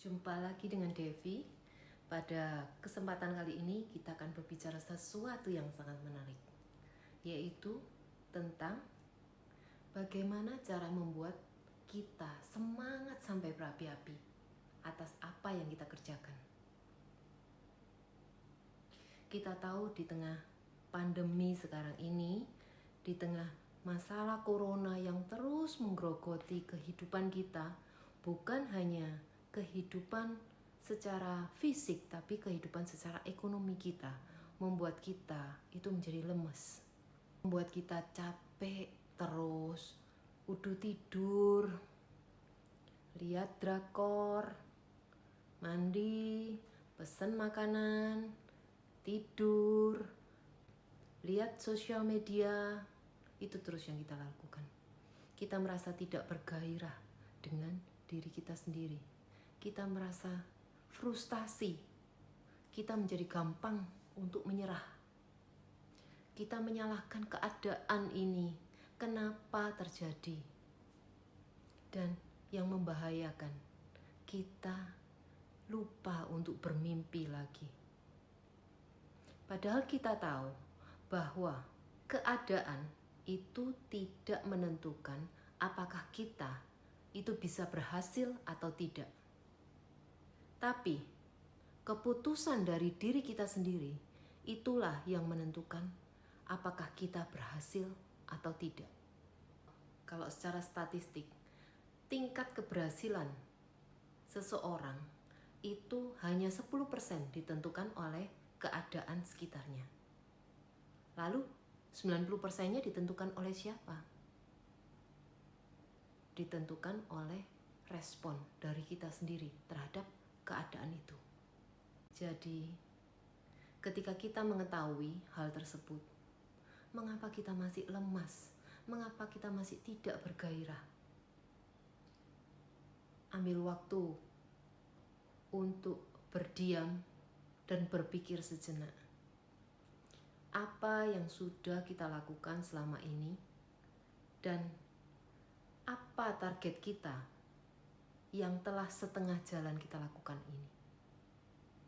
Jumpa lagi dengan Devi. Pada kesempatan kali ini kita akan berbicara sesuatu yang sangat menarik, yaitu tentang bagaimana cara membuat kita semangat sampai berapi-api atas apa yang kita kerjakan. Kita tahu di tengah pandemi sekarang ini, di tengah masalah corona yang terus menggerogoti kehidupan kita, bukan hanya kehidupan secara fisik, tapi kehidupan secara ekonomi kita, membuat kita itu menjadi lemes, membuat kita capek terus, udah tidur, lihat drakor, mandi, pesen makanan, tidur, lihat sosial media, itu terus yang kita lakukan. Kita merasa tidak bergairah dengan diri kita sendiri. Kita merasa frustasi. Kita menjadi gampang untuk menyerah. Kita menyalahkan keadaan ini. Kenapa terjadi? Dan yang membahayakan, kita lupa untuk bermimpi lagi. Padahal kita tahu bahwa keadaan itu tidak menentukan apakah kita itu bisa berhasil atau tidak. Tapi keputusan dari diri kita sendiri itulah yang menentukan apakah kita berhasil atau tidak. Kalau secara statistik, tingkat keberhasilan seseorang itu hanya 10% ditentukan oleh keadaan sekitarnya. Lalu 90%-nya ditentukan oleh siapa? Ditentukan oleh respon dari kita sendiri terhadap keadaan itu. Jadi, ketika kita mengetahui hal tersebut, mengapa kita masih lemas? Mengapa kita masih tidak bergairah? Ambil waktu untuk berdiam dan berpikir sejenak. Apa yang sudah kita lakukan selama ini dan apa target kita yang telah setengah jalan kita lakukan ini.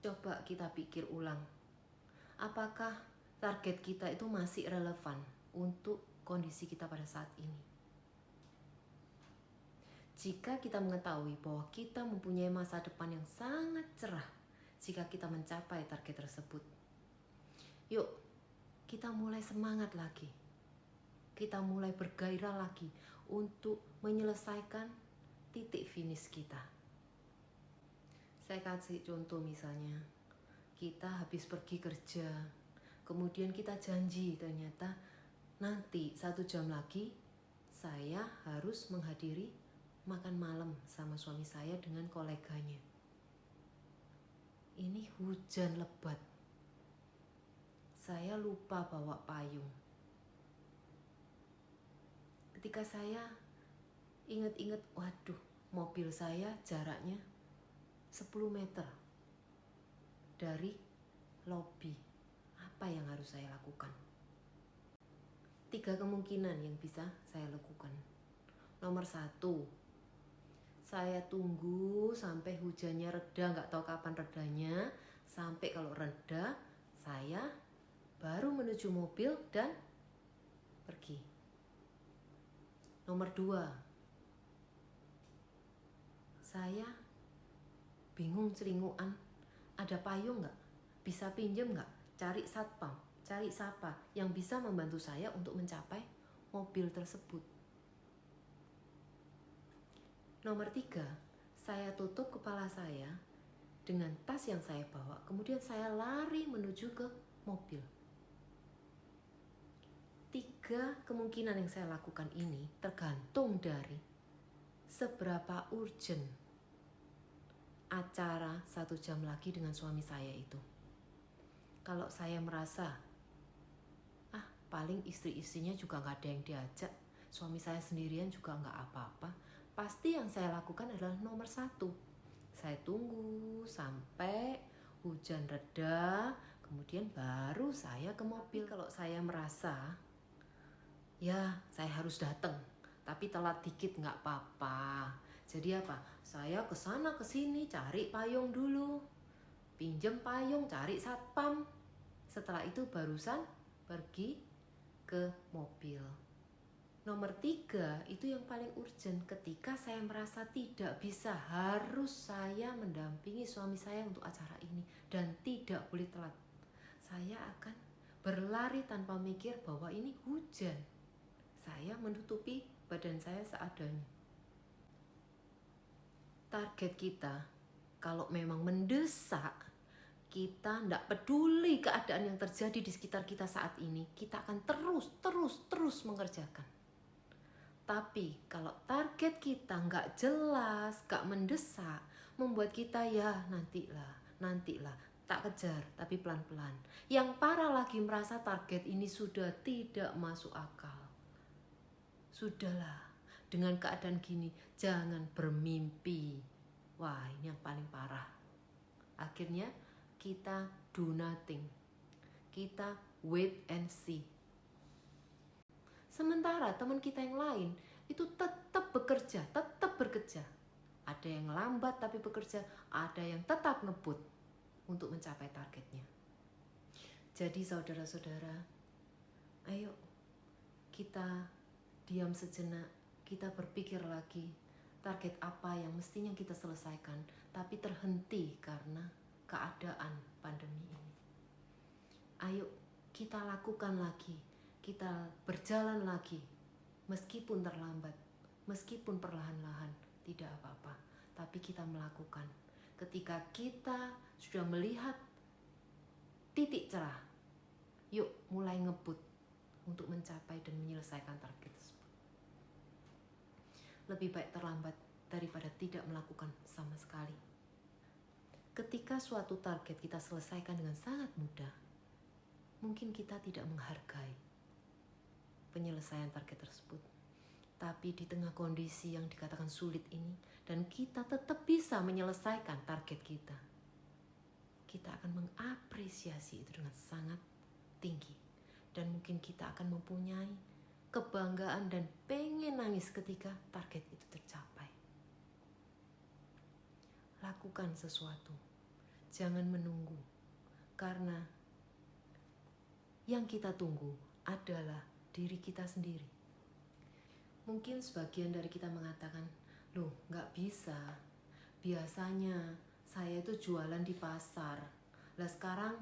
Coba kita pikir ulang, apakah target kita itu masih relevan untuk kondisi kita pada saat ini? Jika kita mengetahui bahwa kita mempunyai masa depan yang sangat cerah jika kita mencapai target tersebut, yuk kita mulai semangat lagi. Kita mulai bergairah lagi untuk menyelesaikan titik finish kita. Saya kasih contoh misalnya, kita habis pergi kerja, kemudian kita janji ternyata nanti 1 jam lagi saya harus menghadiri makan malam sama suami saya dengan koleganya. Ini hujan lebat. Saya lupa bawa payung. Ketika saya ingat-ingat, waduh, mobil saya jaraknya 10 meter dari lobi. Apa yang harus saya lakukan? 3 kemungkinan yang bisa saya lakukan. Nomor 1, saya tunggu sampai hujannya reda, nggak tahu kapan redanya. Sampai kalau reda, saya baru menuju mobil dan pergi. Nomor 2, saya bingung celinguan, ada payung nggak? Bisa pinjam nggak? Cari satpam, cari siapa yang bisa membantu saya untuk mencapai mobil tersebut. Nomor 3, saya tutup kepala saya dengan tas yang saya bawa, kemudian saya lari menuju ke mobil. 3 kemungkinan yang saya lakukan ini tergantung dari seberapa urgent acara 1 jam lagi dengan suami saya itu. Kalau saya merasa, paling istri-istrinya juga gak ada yang diajak, suami saya sendirian juga gak apa-apa, pasti yang saya lakukan adalah nomor 1. Saya tunggu sampai hujan reda, kemudian baru saya ke mobil. Kalau saya merasa, ya saya harus datang, tapi telat dikit gak apa-apa. Jadi apa? Saya kesana kesini cari payung dulu, pinjem payung, cari satpam. Setelah itu barusan pergi ke mobil. Nomor 3 itu yang paling urgent. Ketika saya merasa tidak bisa, harus saya mendampingi suami saya untuk acara ini dan tidak boleh telat. Saya akan berlari tanpa mikir bahwa ini hujan. Saya menutupi badan saya seadanya. Target kita kalau memang mendesak, kita tidak peduli keadaan yang terjadi di sekitar kita saat ini, kita akan terus mengerjakan. Tapi kalau target kita nggak jelas, nggak mendesak, membuat kita ya nantilah, tak kejar tapi pelan-pelan. Yang parah lagi merasa target ini sudah tidak masuk akal. Sudahlah, dengan keadaan gini jangan bermimpi. Wah, ini yang paling parah. Akhirnya kita do nothing. Kita wait and see. Sementara teman kita yang lain itu tetap bekerja. Ada yang lambat tapi bekerja, ada yang tetap ngebut untuk mencapai targetnya. Jadi saudara-saudara, ayo kita diam sejenak, kita berpikir lagi target apa yang mestinya kita selesaikan, tapi terhenti karena keadaan pandemi ini. Ayo kita lakukan lagi. Kita berjalan lagi, meskipun terlambat, meskipun perlahan-lahan, tidak apa-apa. Tapi kita melakukan. Ketika kita sudah melihat titik cerah, yuk mulai ngebut untuk mencapai dan menyelesaikan target tersebut. Lebih baik terlambat daripada tidak melakukan sama sekali. Ketika suatu target kita selesaikan dengan sangat mudah, mungkin kita tidak menghargai penyelesaian target tersebut. Tapi di tengah kondisi yang dikatakan sulit ini, dan kita tetap bisa menyelesaikan target kita, kita akan mengapresiasi itu dengan sangat tinggi. Dan mungkin kita akan mempunyai kebanggaan dan pengen nangis ketika target itu tercapai. Lakukan sesuatu, jangan menunggu, karena yang kita tunggu adalah diri kita sendiri. Mungkin sebagian dari kita mengatakan, loh gak bisa, biasanya saya itu jualan di pasar. Lah sekarang,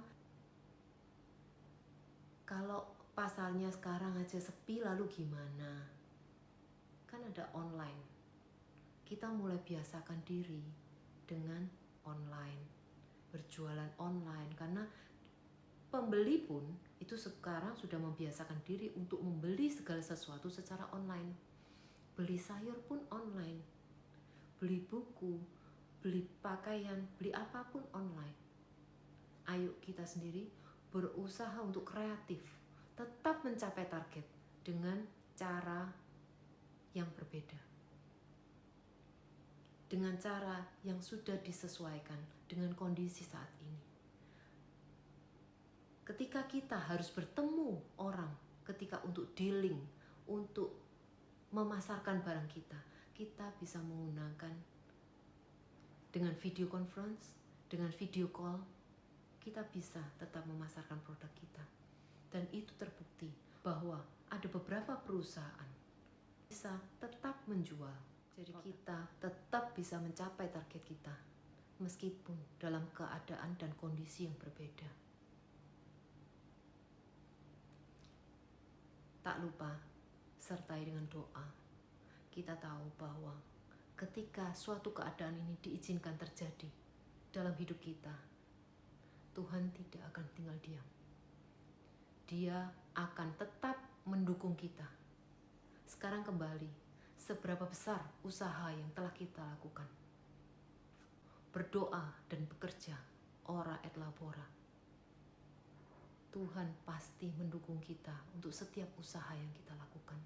kalau pasarnya sekarang aja sepi lalu gimana? Kan ada online. Kita mulai biasakan diri dengan online, berjualan online, karena pembeli pun itu sekarang sudah membiasakan diri untuk membeli segala sesuatu secara online. Beli sayur pun online, beli buku, beli pakaian, beli apapun online. Ayo kita sendiri berusaha untuk kreatif, tetap mencapai target dengan cara yang berbeda. Dengan cara yang sudah disesuaikan dengan kondisi saat ini. Ketika kita harus bertemu orang, ketika untuk dealing, untuk memasarkan barang kita, kita bisa menggunakan dengan video conference, dengan video call, kita bisa tetap memasarkan produk kita. Dan itu terbukti bahwa ada beberapa perusahaan bisa tetap menjual. Jadi kita tetap bisa mencapai target kita, meskipun dalam keadaan dan kondisi yang berbeda. Tak lupa, sertai dengan doa. Kita tahu bahwa ketika suatu keadaan ini diizinkan terjadi dalam hidup kita, Tuhan tidak akan tinggal diam. Dia akan tetap mendukung kita. Sekarang kembali, seberapa besar usaha yang telah kita lakukan. Berdoa dan bekerja, ora et labora. Tuhan pasti mendukung kita untuk setiap usaha yang kita lakukan.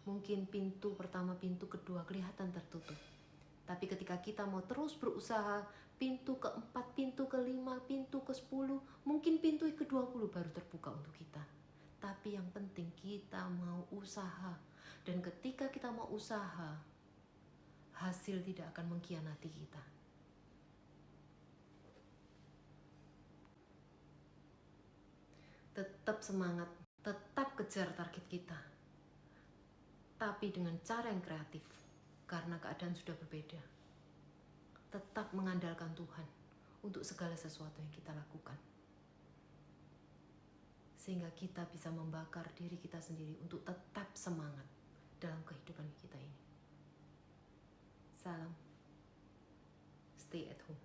Mungkin pintu pertama, pintu kedua kelihatan tertutup. Tapi ketika kita mau terus berusaha, pintu keempat, pintu kelima, pintu ke-10, mungkin pintu ke-20 baru terbuka untuk kita. Tapi yang penting kita mau usaha. Dan ketika kita mau usaha, hasil tidak akan mengkhianati kita. Tetap semangat, tetap kejar target kita, tapi dengan cara yang kreatif, karena keadaan sudah berbeda. Tetap mengandalkan Tuhan untuk segala sesuatu yang kita lakukan, sehingga kita bisa membakar diri kita sendiri untuk tetap semangat dalam kehidupan kita ini. Salam, stay at home.